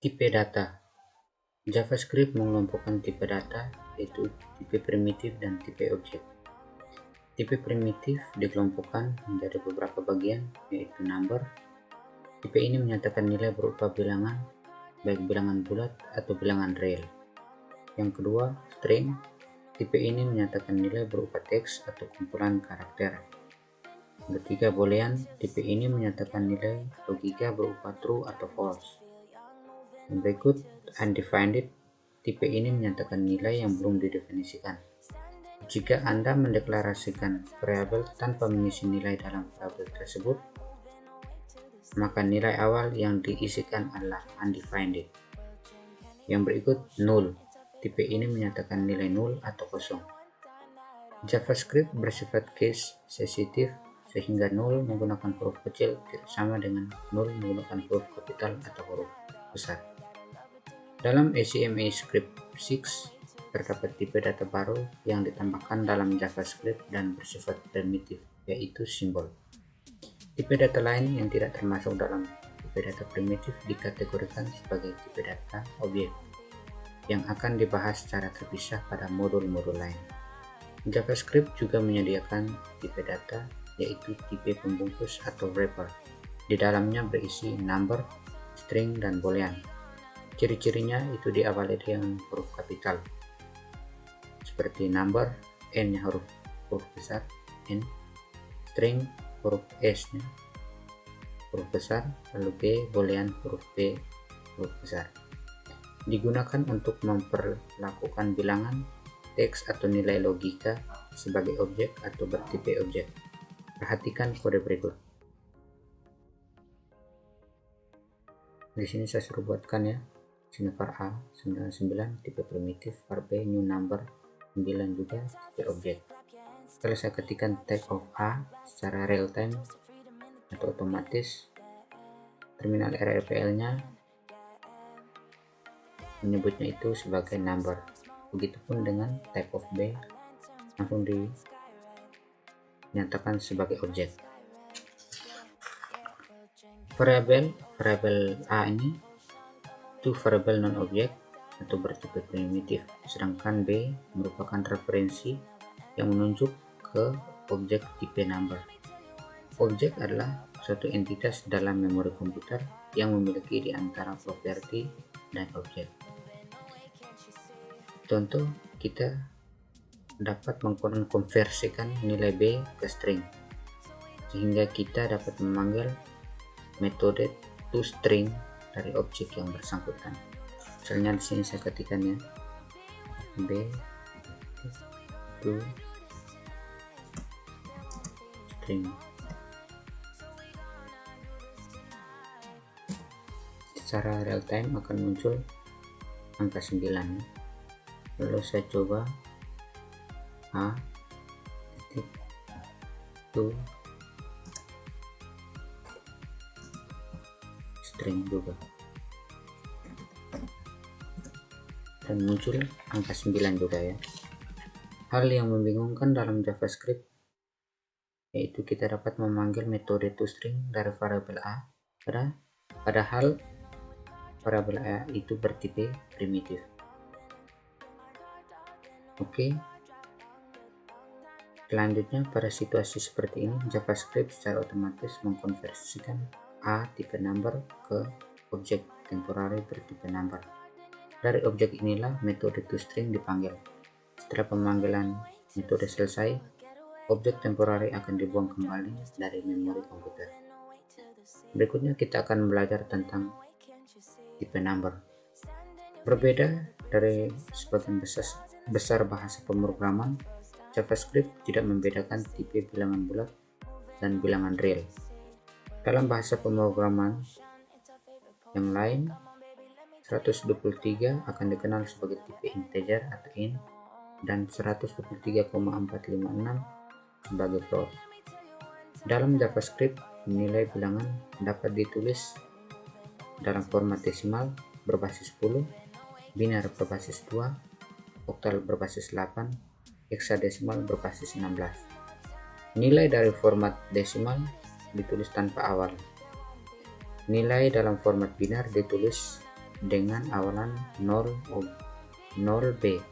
Tipe data. JavaScript mengelompokkan tipe data, yaitu tipe primitif dan tipe objek. Tipe primitif dikelompokkan menjadi beberapa bagian, yaitu number. Tipe ini menyatakan nilai berupa bilangan, baik bilangan bulat atau bilangan real. Yang kedua, string. Tipe ini menyatakan nilai berupa teks atau kumpulan karakter. Yang ketiga, boolean. Tipe ini menyatakan nilai logika berupa true atau false. Yang berikut, undefined. Tipe ini menyatakan nilai yang belum didefinisikan. Jika Anda mendeklarasikan variabel tanpa mengisi nilai dalam variabel tersebut, maka nilai awal yang diisikan adalah undefined. Yang berikut, null. Tipe ini menyatakan nilai nol atau kosong. JavaScript bersifat case sensitif, sehingga nol menggunakan huruf kecil tidak sama dengan nol menggunakan huruf kapital atau huruf besar. Dalam HTML6 terdapat tipe data baru yang ditambahkan dalam JavaScript dan bersifat primitif, yaitu simbol. Tipe data lain yang tidak termasuk dalam tipe data primitif dikategorikan sebagai tipe data objek, yang akan dibahas secara terpisah pada modul-modul lain. JavaScript juga menyediakan tipe data, yaitu tipe pembungkus atau wrapper. Di dalamnya berisi number, string, dan boolean. Ciri-cirinya itu diawali dengan huruf kapital, seperti number, N-nya huruf besar, N, string, huruf S-nya huruf besar, lalu B, boolean huruf B, huruf besar. Digunakan untuk memperlakukan bilangan, teks atau nilai logika sebagai objek atau bertipe objek. Perhatikan kode berikut. Di sini saya suruh buatkan ya. Sini var A 99 tipe primitif, var B new number 9 juga tipe objek. Kalau saya ketikkan type of A secara real time atau otomatis, terminal RLPL-nya menyebutnya itu sebagai number. Begitupun dengan type of B langsung dinyatakan sebagai objek. Variabel A ini itu variabel non-objek atau bertipe primitif, sedangkan B merupakan referensi yang menunjuk ke objek tipe number. Objek adalah suatu entitas dalam memori komputer yang memiliki di antara properti dan objek. Contoh, kita dapat mengkonversikan nilai B ke string, sehingga kita dapat memanggil metode toString dari objek yang bersangkutan. Misalnya di sini saya ketikkan ya, B toString. Secara real time akan muncul angka 9. Lalu saya coba A titik to string juga, dan muncul angka 9 juga ya. Hal yang membingungkan dalam JavaScript yaitu kita dapat memanggil metode toString dari variabel A, padahal variabel A itu bertipe primitif. Oke. Selanjutnya, pada situasi seperti ini, JavaScript secara otomatis mengkonversikan A tipe number ke objek temporary bertipe number. Dari objek inilah metode toString dipanggil. Setelah pemanggilan metode selesai, objek temporary akan dibuang kembali dari memori komputer. Berikutnya kita akan belajar tentang tipe number. Berbeda dari sebagian besar bahasa pemrograman, JavaScript tidak membedakan tipe bilangan bulat dan bilangan real. Dalam bahasa pemrograman yang lain, 123 akan dikenal sebagai tipe integer atau int, dan 123,456 sebagai float. Dalam JavaScript, nilai bilangan dapat ditulis dalam format desimal berbasis 10, biner berbasis 2, oktal berbasis 8, heksadesimal berbasis 16. Nilai dari format desimal ditulis tanpa awal. Nilai dalam format binar ditulis dengan awalan 0B.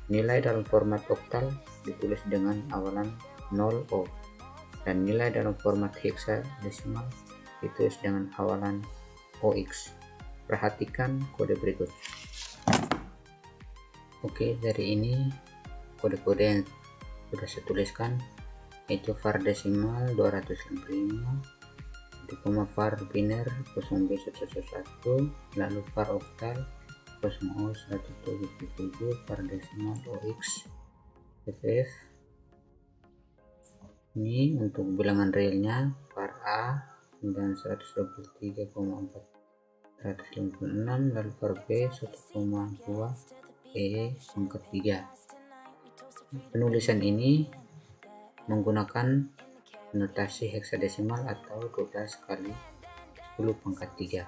Nilai dalam format oktal ditulis dengan awalan 0O, dan nilai dalam format heksadesimal ditulis dengan awalan OX. Perhatikan kode berikut. Oke, dari ini kode-kode yang sudah saya tuliskan, yaitu var desimal 255, var biner 0B111, lalu var oktal 0O177, var desimal OX, FF. Ini untuk bilangan realnya, var A 923,456, lalu var B 1,2, E pangkat 3. Penulisan ini menggunakan notasi heksadesimal atau 12 kali 10 pangkat 3.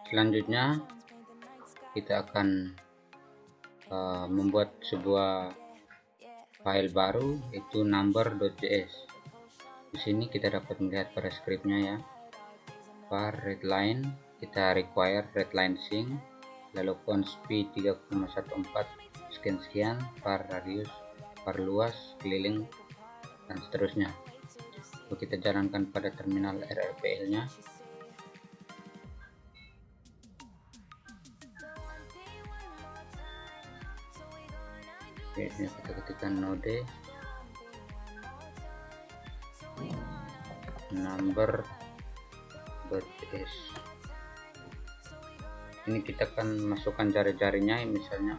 Selanjutnya kita akan membuat sebuah file baru, yaitu number.js. Di sini kita dapat melihat pada scriptnya ya. Var readline, kita require readline sync, lalu const p 3,14 sekian, var radius, var luas, keliling, dan seterusnya. Lalu kita jalankan pada terminal RLPL nya. Oke, ini kita ketikkan node number.js. Ini kita akan masukkan jari-jarinya, misalnya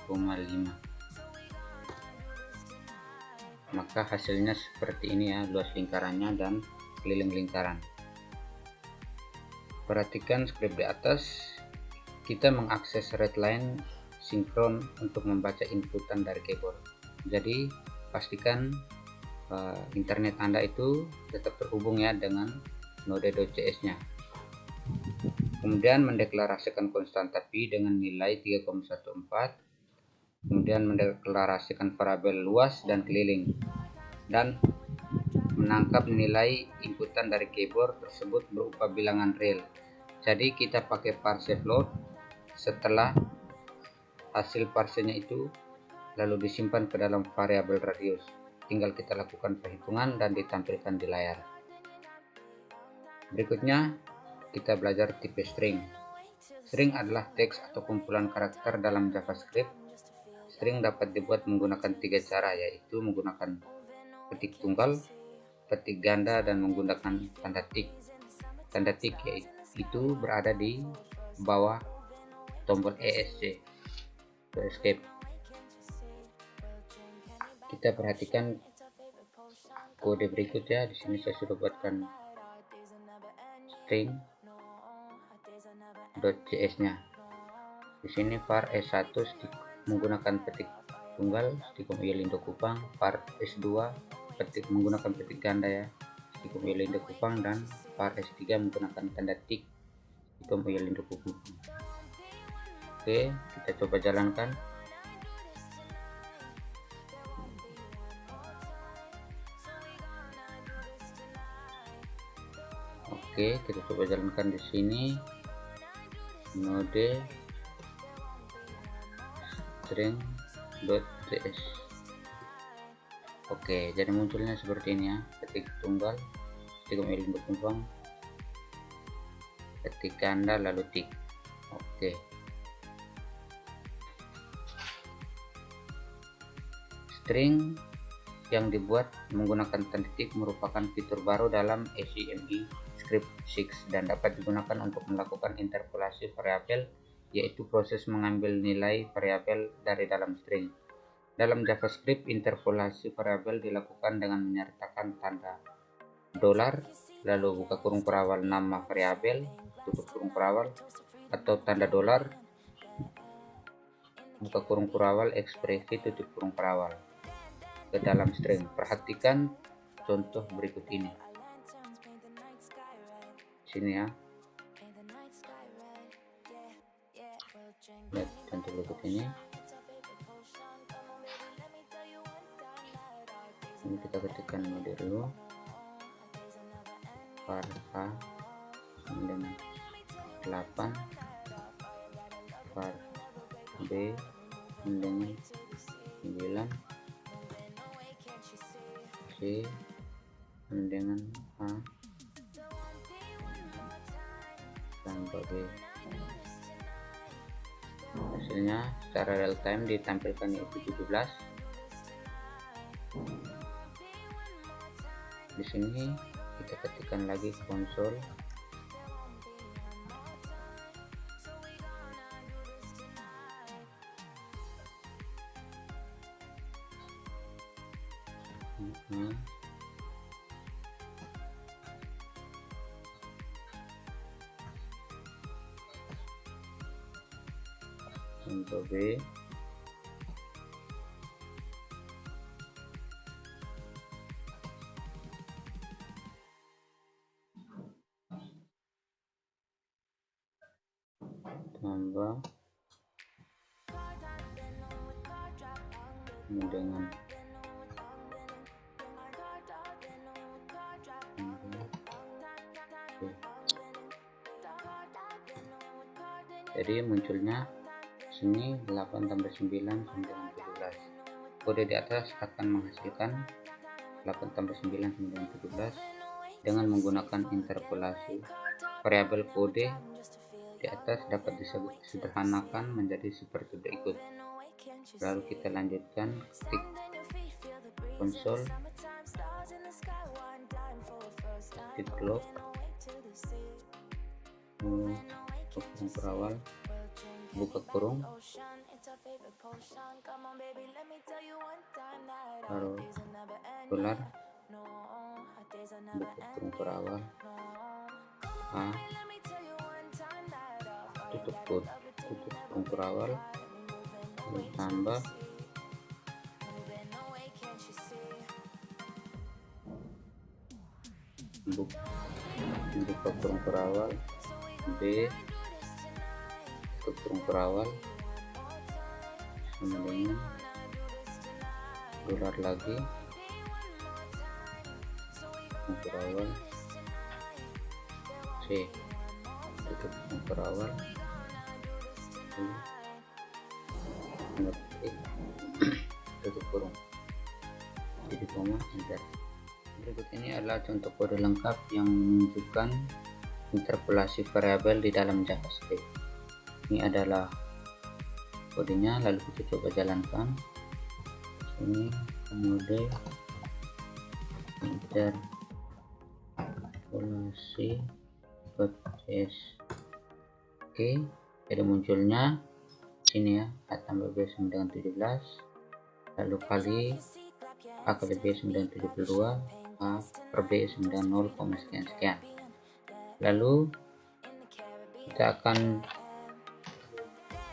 4,5. Maka hasilnya seperti ini ya, luas lingkarannya dan keliling lingkaran. Perhatikan script di atas, kita mengakses readline sinkron untuk membaca inputan dari keyboard. Jadi pastikan internet Anda itu tetap terhubung ya dengan node.js nya. Kemudian mendeklarasikan konstanta pi dengan nilai 3,14, kemudian mendeklarasikan variabel luas dan keliling, dan menangkap nilai inputan dari keyboard tersebut berupa bilangan real. Jadi kita pakai parse float. Setelah hasil parsenya itu lalu disimpan ke dalam variabel radius, tinggal kita lakukan perhitungan dan ditampilkan di layar. Berikutnya kita belajar tipe string. String adalah teks atau kumpulan karakter dalam JavaScript. String dapat dibuat menggunakan 3 cara, yaitu menggunakan petik tunggal, petik ganda, dan menggunakan tanda tik. Tanda tik yaitu berada di bawah tombol ESC. Escape. Kita perhatikan kode berikut ya. Di sini saya sudah buatkan string.js nya. Di sini var S1 menggunakan petik tunggal stikom Lindo Kupang, var S2 menggunakan petik ganda ya, stikom Lindo Kupang, dan var S3 menggunakan tanda tik stikom Lindo Kupang. Oke, kita coba jalankan. Oke, kita coba jalankan di sini. Node string.js. Oke, jadi munculnya seperti ini ya. Ketik tunggal, stikom Lindo Kupang, ketik ganda, lalu tik. Oke. String yang dibuat menggunakan tanda tik merupakan fitur baru dalam ACME Script 6 dan dapat digunakan untuk melakukan interpolasi variabel, yaitu proses mengambil nilai variabel dari dalam string. Dalam JavaScript, interpolasi variabel dilakukan dengan menyertakan tanda $, lalu buka kurung perawal nama variabel, tutup kurung perawal, atau tanda $, buka kurung perawal ekspresi, tutup kurung perawal ke dalam string. Perhatikan contoh berikut ini. Sini ya. Lihat contoh berikut ini. Ini kita ketikkan mode dulu. var a dengan 8 var B dengan 9 C dengan A tambah B. Hasilnya secara real time ditampilkan yaitu 17. Di sini kita ketikkan lagi konsol untuk B tambah dengan B. Jadi munculnya sini 8 tambah 9 sama dengan 17. Kode di atas akan menghasilkan 8 tambah 9 sama dengan 17 dengan menggunakan interpolasi. Variabel kode di atas dapat disederhanakan menjadi seperti berikut. Lalu kita lanjutkan ketik konsol, ketik log, kurung perawal, buka kurung, taruh dolar, buka kurung perawal, A, tutup kurung perawal, tambah buka kurung perawal, B, tutup kurung perawal sama dengan dolar lagi, kurung perawal, C, tutup kurung perawal, tutup kurung, jadi koma, enter. Berikut ini adalah contoh kode lengkap yang menunjukkan interpolasi variabel di dalam JavaScript. Ini adalah kodenya, lalu kita coba jalankan. Ini mode interpolasi .cs. Oke, jadi munculnya sini ya, A tambah B sama dengan 17, lalu kali A kali B sama dengan 72, A per B sama dengan 0, sekian. Lalu kita akan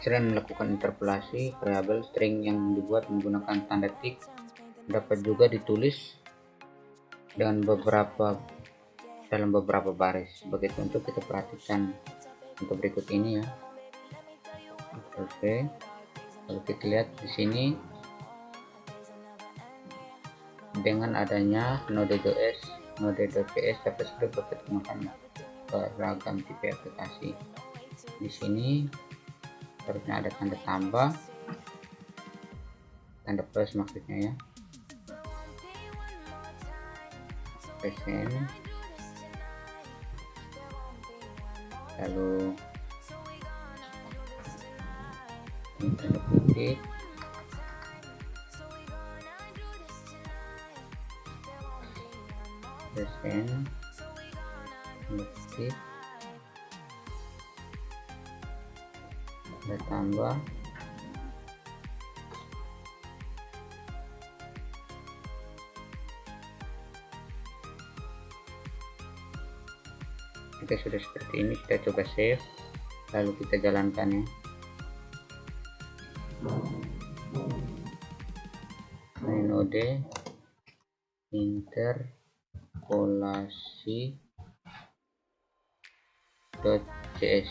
sering melakukan interpolasi variabel string yang dibuat menggunakan tanda tik, dapat juga ditulis dengan dalam beberapa baris. Begitu untuk kita perhatikan untuk berikut ini ya. Oke, kalau kita lihat di sini dengan adanya Node.js, JavaScript dapat menggunakan beragam tipe aplikasi. Di sini harusnya ada tanda tambah, tanda plus maksudnya ya, persen, lalu tanda kutip, persen, tanda kutip, tanda tambah, jika sudah seperti ini kita coba save, lalu kita jalankan ya. Node interpolasi .cs.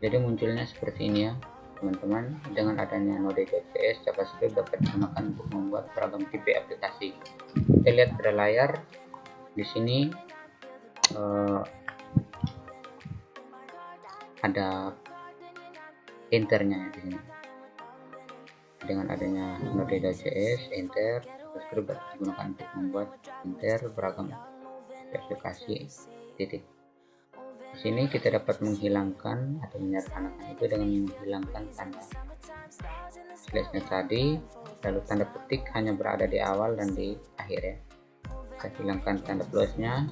Jadi munculnya seperti ini ya teman-teman. Dengan adanya Node.js, JavaScript dapat digunakan untuk membuat beragam tipe aplikasi. Kita lihat pada layar di sini ada enternya di sini. Dengan adanya node.js, enter, JavaScript dapat digunakan untuk membuat enter beragam aplikasi titik. Di sini kita dapat menghilangkan atau menyederhanakan itu dengan menghilangkan tanda slashnya tadi, lalu tanda petik hanya berada di awal dan di akhir ya. Kita hilangkan tanda plusnya,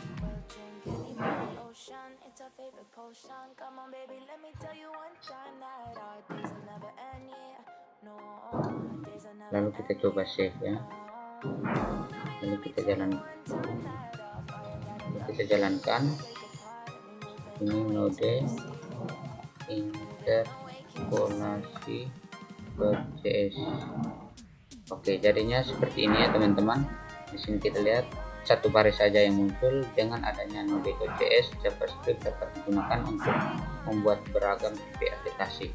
lalu kita coba save ya, lalu kita jalankan. Ini node interpolasi.js. Oke, jadinya seperti ini ya teman-teman. Di sini kita lihat satu baris saja yang muncul. Dengan adanya node.js, JavaScript dapat digunakan untuk membuat beragam tipe aplikasi.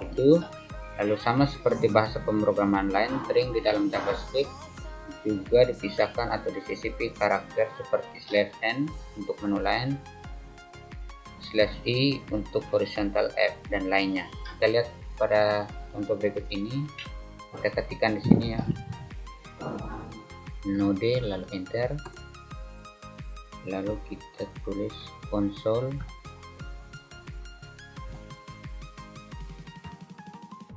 Itu lalu sama seperti bahasa pemrograman lain, string di dalam JavaScript juga dipisahkan atau disisipi karakter seperti /n untuk menu lain, /i untuk horizontal F dan lainnya. Kita lihat pada contoh berikut ini. Kita ketikkan di sini ya, node lalu enter, lalu kita tulis console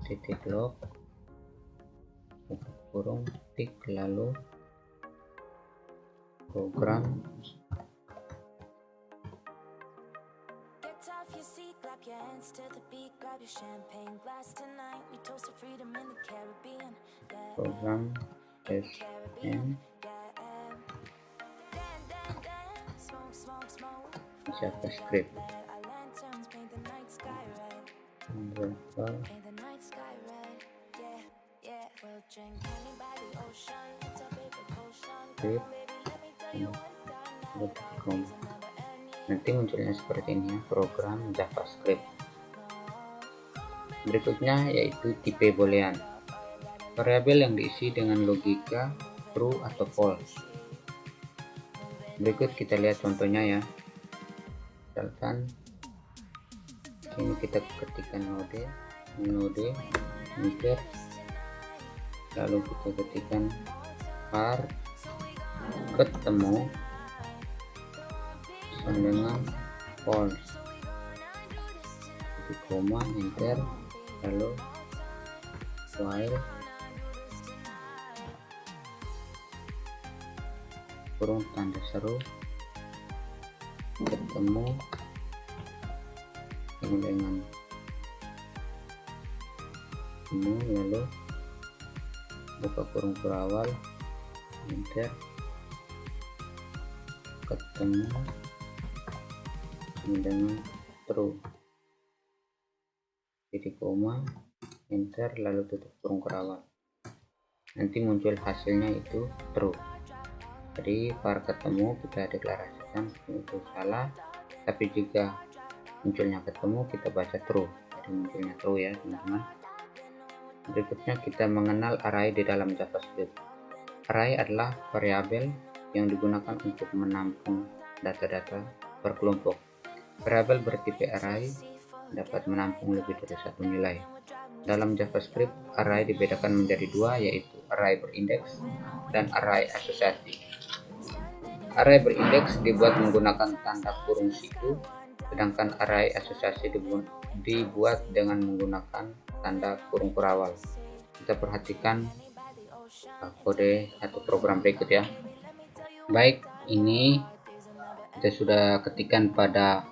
titik log kurung tik lalu program sn JavaScript nanti munculnya seperti ini ya, program JavaScript. Berikutnya yaitu tipe boolean, variabel yang diisi dengan logika true atau false. Berikut kita lihat contohnya ya. Misalkan ini kita ketikkan node enter, lalu kita ketikkan var ketemu dengan false, koma enter, lalu while kurung tanda seru ketemu dengan lalu buka kurung kurawal enter, ketemu dengan true, titik koma enter, lalu tutup kurung kurawal. Nanti muncul hasilnya itu true. Jadi var ketemu kita deklarasikan itu salah, tapi jika munculnya ketemu kita baca true, jadi munculnya true ya teman-teman. Berikutnya kita mengenal array di dalam JavaScript. Array adalah variabel yang digunakan untuk menampung data-data berkelompok. Variabel bertipe array dapat menampung lebih dari satu nilai. Dalam JavaScript, array dibedakan menjadi dua, yaitu array berindeks dan array asosiasi. Array berindeks dibuat menggunakan tanda kurung siku, sedangkan array asosiasi dibuat dengan menggunakan tanda kurung kurawal. Kita perhatikan kode atau program berikut ya. Baik, ini kita sudah ketikkan pada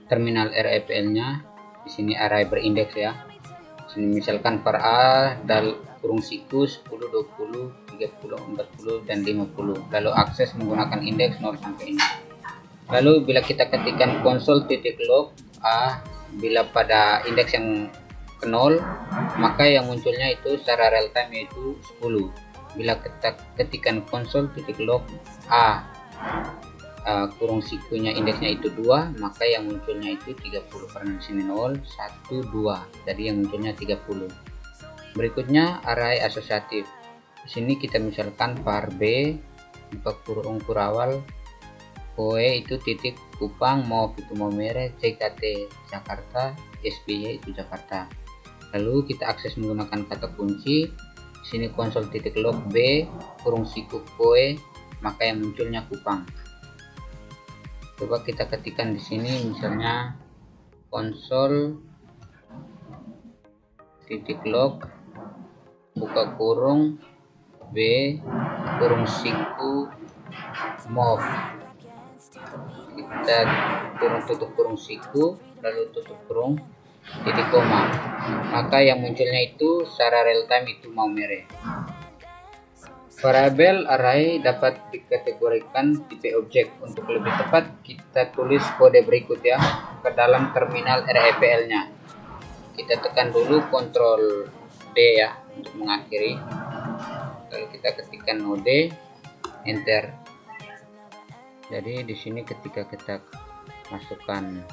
terminal REPL-nya. Di sini array berindeks ya. Di sini misalkan var a dal kurung siku 10, 20, 30, 40 dan 50. Lalu akses menggunakan indeks 0 sampai ini. Lalu bila kita ketikkan console.log a, bila pada indeks yang ke 0, maka yang munculnya itu secara real time yaitu 10. Bila kita ketikkan console.log a kurung sikunya indeksnya itu 2, maka yang munculnya itu 30 karena di sini 0, 1, 2. Jadi yang munculnya 30. Berikutnya array asosiatif. Di sini kita misalkan var b buka kurung kurawal KOE itu titik Kupang, MOV itu Maumere, CKT Jakarta, SBY itu Jakarta. Lalu kita akses menggunakan kata kunci. Sini konsol titik log B kurung siku KOE, maka yang munculnya Kupang. Coba kita ketikkan di sini, misalnya konsol titik log buka kurung B kurung siku MOV. Kita kurung tutup kurung siku, lalu tutup kurung titik koma, maka yang munculnya itu secara real time itu Maumere. Variabel array dapat dikategorikan tipe objek. Untuk lebih tepat kita tulis kode berikut ya ke dalam terminal REPL nya. Kita tekan dulu Ctrl D ya untuk mengakhiri, lalu kita ketikkan node, enter. Jadi di sini ketika kita masukkan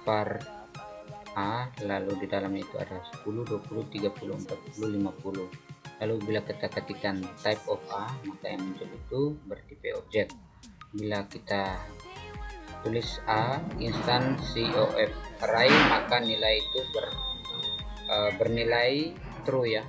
var A, lalu di dalamnya itu ada 10, 20, 30, 40, 50. Lalu bila kita ketikkan type of A, maka yang muncul itu bertipe objek. Bila kita tulis A instant COF array, maka nilai itu bernilai true ya.